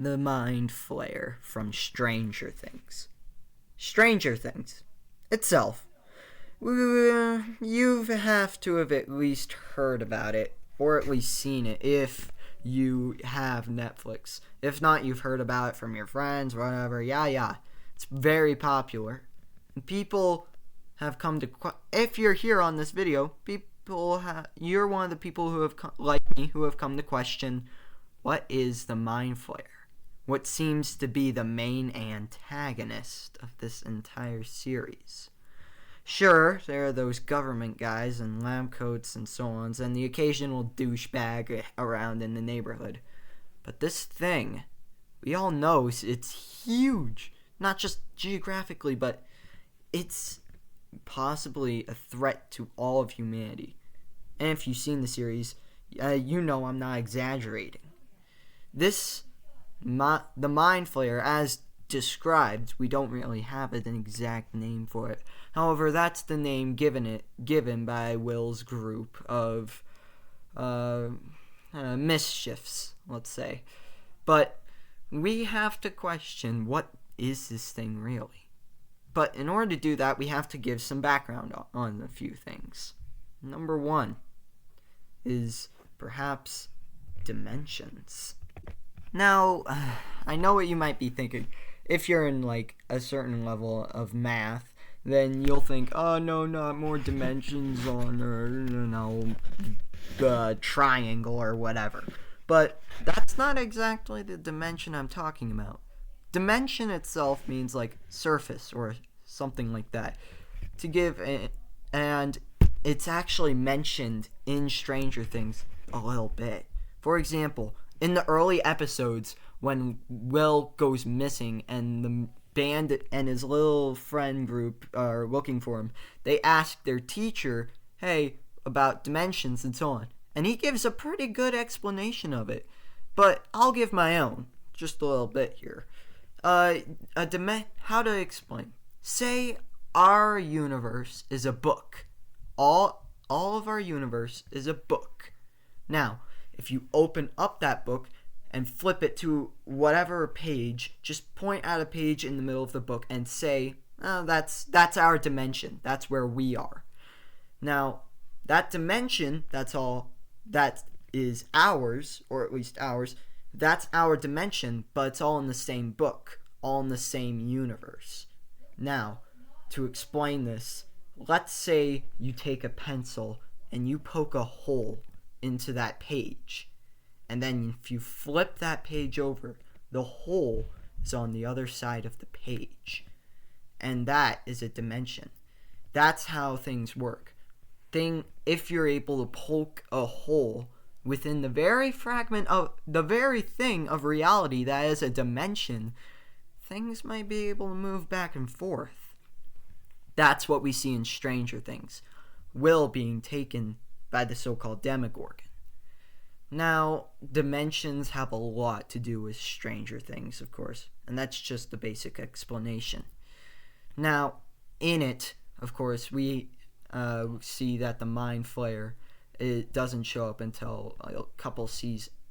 the Mind Flayer from Stranger Things. Stranger Things itself. You have to have at least heard about it, or at least seen it, if you have Netflix. If not, you've heard about it from your friends, whatever. Yeah. It's very popular. And people have come to... If you're here on this video, you're one of the people who have, like me, who have come to question, what is the Mind Flayer? What seems to be the main antagonist of this entire series? Sure, there are those government guys in lab coats and so on, and the occasional douchebag around in the neighborhood. But this thing, we all know it's huge. Not just geographically, but it's possibly a threat to all of humanity. And if you've seen the series, you know I'm not exaggerating. The Mind Flayer, as described, we don't really have an exact name for it. However, that's the name given by Will's group of mischiefs, let's say. But we have to question, what is this thing really? But in order to do that, we have to give some background on a few things. Number one is perhaps dimensions. Now, I know what you might be thinking. If you're in like a certain level of math, then you'll think, oh no, not more dimensions on the triangle or whatever. But that's not exactly the dimension I'm talking about. Dimension itself means like surface or something like that. And it's actually mentioned in Stranger Things a little bit. For example, in the early episodes, when Will goes missing and the band and his little friend group are looking for him, they ask their teacher, hey, about dimensions and so on. And he gives a pretty good explanation of it. But I'll give my own, just a little bit here. How to explain? Say our universe is a book. All of our universe is a book. Now, if you open up that book and flip it to whatever page, just point at a page in the middle of the book and say, oh, that's our dimension. That's where we are. Now, that dimension, that is ours, or at least ours, that's our dimension, but it's all in the same book, all in the same universe. Now, to explain this, let's say you take a pencil and you poke a hole into that page. And then if you flip that page over, the hole is on the other side of the page. And that is a dimension. That's how things work. If you're able to poke a hole within the very fragment of the very thing of reality that is a dimension, things might be able to move back and forth. That's what we see in Stranger Things. Will being taken by the so-called Demogorgon. Now, dimensions have a lot to do with Stranger Things, of course, and that's just the basic explanation. Now, in it, of course, we see that the Mind Flayer, it doesn't show up until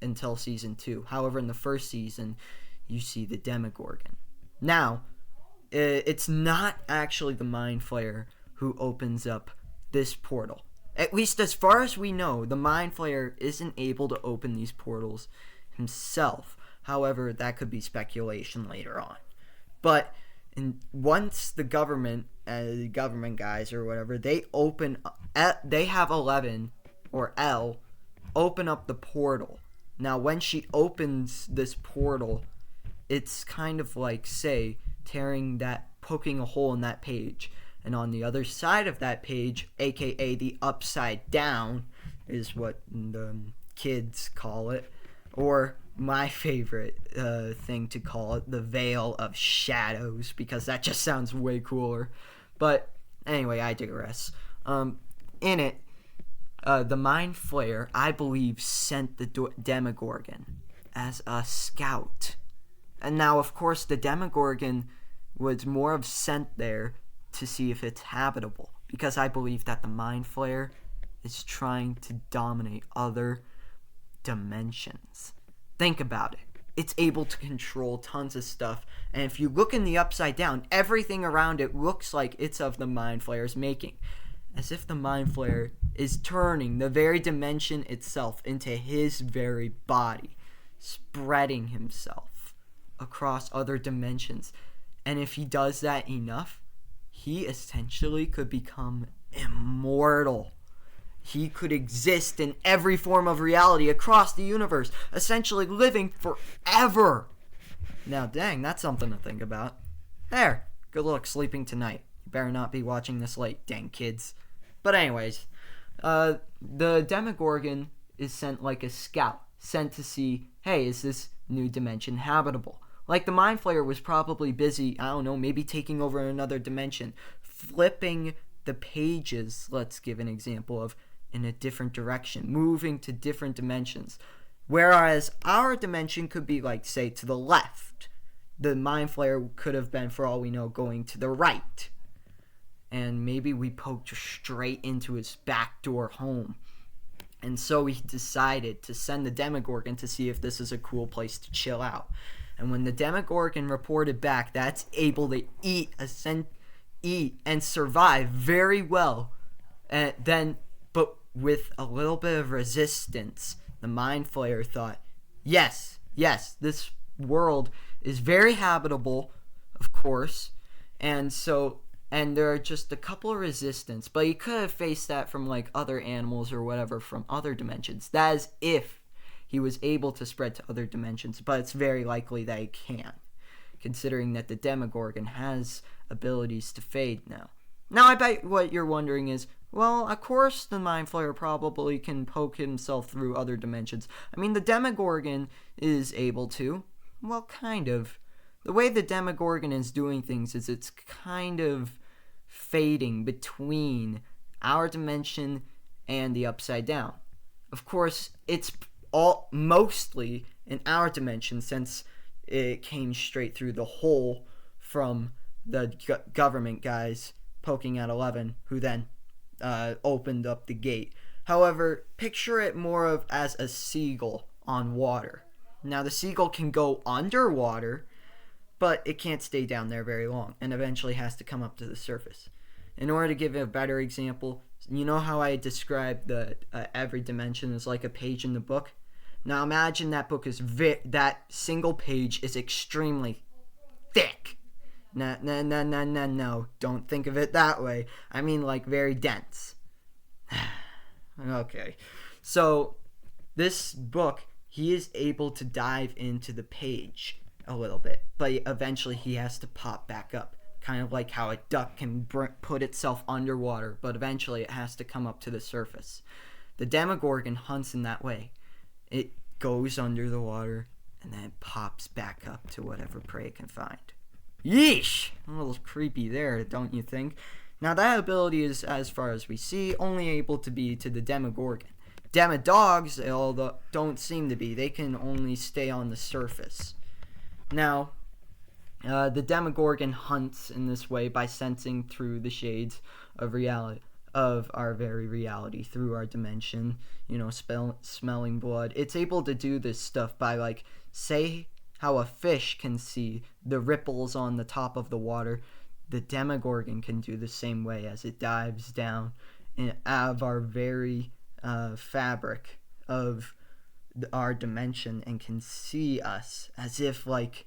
until season 2. However, in the first season, you see the Demogorgon. Now, it's not actually the Mind Flayer who opens up this portal. At least as far as we know, the Mind Flayer isn't able to open these portals himself. However, that could be speculation later on. But once the government guys or whatever, they have 11 or L open up the portal. Now, when she opens this portal, it's kind of like, say, poking a hole in that page. And on the other side of that page, aka the upside down, is what the kids call it. Or my favorite thing to call it, the Veil of Shadows, because that just sounds way cooler. But anyway, I digress. In it, the Mind Flayer, I believe, sent the Demogorgon as a scout. And now, of course, the Demogorgon was more of sent there to see if it's habitable, because I believe that the Mind Flayer is trying to dominate other dimensions. Think about it. it's able to control tons of stuff. And if you look in the Upside Down, everything around it looks like it's of the Mind Flayer's making. As if the Mind Flayer is turning the very dimension itself into his very body, spreading himself across other dimensions. And if he does that enough, he essentially could become immortal. He could exist in every form of reality across the universe, essentially living forever. Now, dang, that's something to think about. There, good luck sleeping tonight. You better not be watching this late, dang kids. But anyways, the Demogorgon is sent like a scout, sent to see, hey, is this new dimension habitable? Like the Mind Flayer was probably busy, I don't know, maybe taking over another dimension, flipping the pages, let's give an example of, in a different direction, moving to different dimensions. Whereas our dimension could be like, say, to the left. The Mind Flayer could have been, for all we know, going to the right. And maybe we poked straight into his back door home. And so he decided to send the Demogorgon to see if this is a cool place to chill out. And when the Demogorgon reported back, that's able to eat and survive very well. And then, but with a little bit of resistance, the Mind Flayer thought, yes, this world is very habitable, of course, and there are just a couple of resistance, but he could have faced that from like other animals or whatever from other dimensions. That is if he was able to spread to other dimensions, but it's very likely that he can, considering that the Demogorgon has abilities to fade now. Now, I bet what you're wondering is, well, of course the Mind Flayer probably can poke himself through other dimensions. I mean, the Demogorgon is able to. Well, kind of. The way the Demogorgon is doing things is it's kind of fading between our dimension and the Upside Down. Of course, it's all mostly in our dimension since it came straight through the hole from the government guys poking at 11, who then opened up the gate. However, picture it more of as a seagull on water. Now, the seagull can go underwater, but it can't stay down there very long and eventually has to come up to the surface. In order to give a better example, you know how I described the every dimension is like a page in the book? Now imagine that book is that single page is extremely thick. No, don't think of it that way. I mean like very dense. Okay, so this book, he is able to dive into the page a little bit, but eventually he has to pop back up, kind of like how a duck can put itself underwater, but eventually it has to come up to the surface. The Demogorgon hunts in that way. It goes under the water and then it pops back up to whatever prey it can find. Yeesh! A little creepy there, don't you think? Now that ability is, as far as we see, only able to be to the Demogorgon. Demodogs, although don't seem to be. They can only stay on the surface. Now, the Demogorgon hunts in this way by sensing through the shades of reality, of our very reality, through our dimension, smelling blood. It's able to do this stuff by, like, say how a fish can see the ripples on the top of the water. The Demogorgon can do the same way as it dives down out of our very fabric of our dimension and can see us as if, like,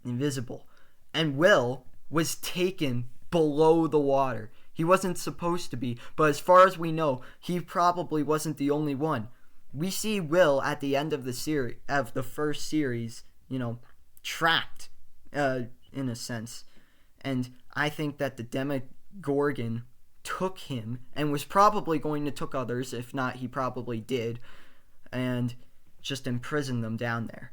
invisible. And Will was taken below the water. He wasn't supposed to be, but as far as we know, he probably wasn't the only one. We see Will at the end of the first series, trapped, in a sense. And I think that the Demogorgon took him and was probably going to took others, if not he probably did, and just imprisoned them down there,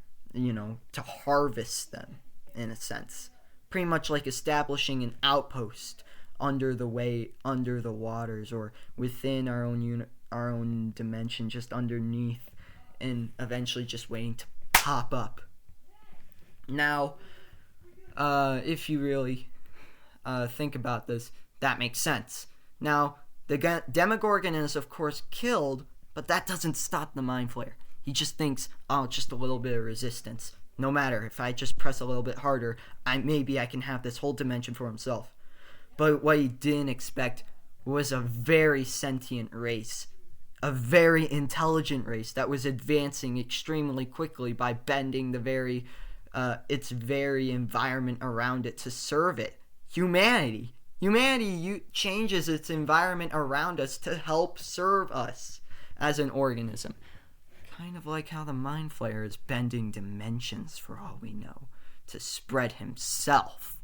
to harvest them, in a sense. Pretty much like establishing an outpost under the waters, or within our own dimension, just underneath, and eventually just waiting to pop up. Now, if you really think about this, that makes sense. Now, the Demogorgon is, of course, killed, but that doesn't stop the Mind Flayer. He just thinks, oh, just a little bit of resistance. No matter if I just press a little bit harder, maybe I can have this whole dimension for himself. But what he didn't expect was a very sentient race, a very intelligent race that was advancing extremely quickly by bending its very environment around it to serve it. Humanity changes its environment around us to help serve us as an organism. Kind of like how the Mind Flayer is bending dimensions, for all we know, to spread himself.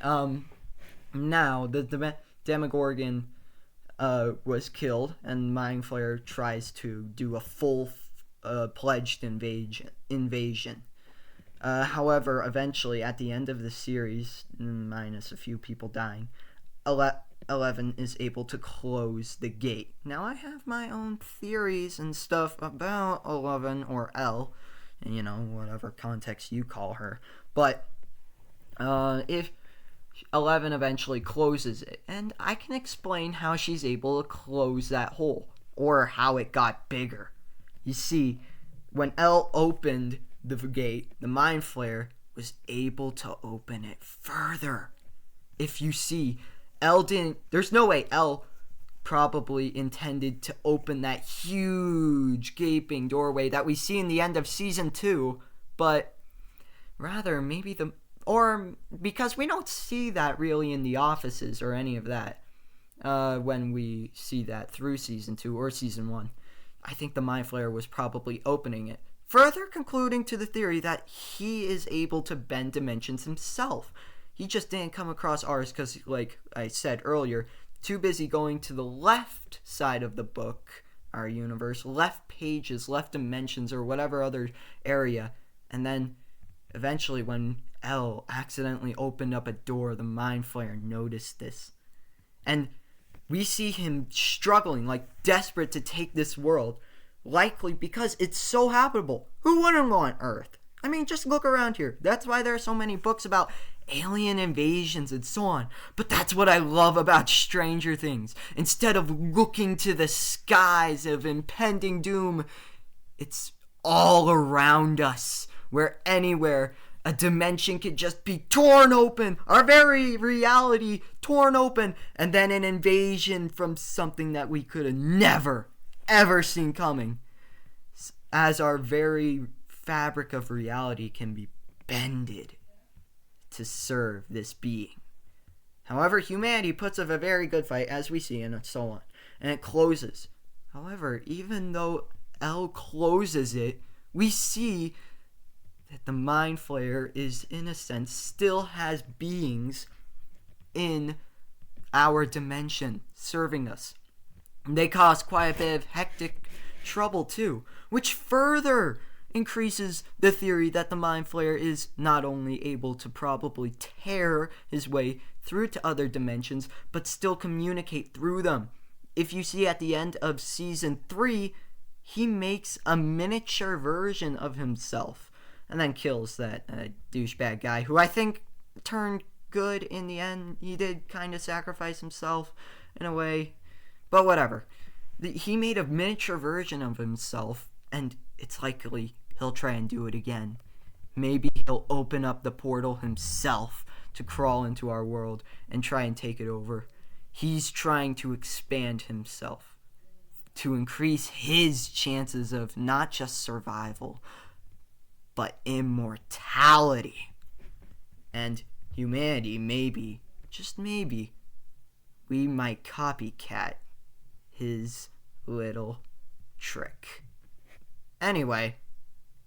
Now, the Demogorgon was killed, and Mind Flayer tries to do a full-pledged invasion. However, eventually, at the end of the series, minus a few people dying, 11 is able to close the gate. Now, I have my own theories and stuff about 11 or L, and whatever context you call her. But if 11 eventually closes it, and I can explain how she's able to close that hole, or how it got bigger. You see, when L opened the gate, the Mind Flayer was able to open it further. If you see, there's no way L probably intended to open that huge gaping doorway that we see in the end of season 2, but rather maybe because we don't see that really in the offices or any of that when we see that through season 2 or season 1. I think the Mind Flayer was probably opening it, further concluding to the theory that he is able to bend dimensions himself. He just didn't come across ours because, like I said earlier, too busy going to the left side of the book, our universe, left pages, left dimensions, or whatever other area. And then eventually when L accidentally opened up a door, the Mind Flayer noticed this. And we see him struggling, like desperate to take this world, likely because it's so habitable. Who wouldn't want Earth? I mean, just look around here. That's why there are so many books about alien invasions and so on. But that's what I love about Stranger Things. Instead of looking to the skies of impending doom, it's all around us, where anywhere a dimension could just be torn open, our very reality torn open, and then an invasion from something that we could have never, ever seen coming, as our very fabric of reality can be bended to serve this being. However, humanity puts up a very good fight, as we see, and so on, and it closes. However, even though L closes it, we see that the Mind Flayer is, in a sense, still has beings in our dimension serving us. They cause quite a bit of hectic trouble too, which further increases the theory that the Mind Flayer is not only able to probably tear his way through to other dimensions, but still communicate through them. If you see at the end of season 3, he makes a miniature version of himself and then kills that douchebag guy, who I think turned good in the end. He did kind of sacrifice himself in a way, but whatever. He made a miniature version of himself, and it's likely he'll try and do it again. Maybe he'll open up the portal himself to crawl into our world and try and take it over. He's trying to expand himself to increase his chances of not just survival, but immortality. And humanity, maybe, just maybe, we might copycat his little trick. Anyway,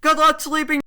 good luck sleeping.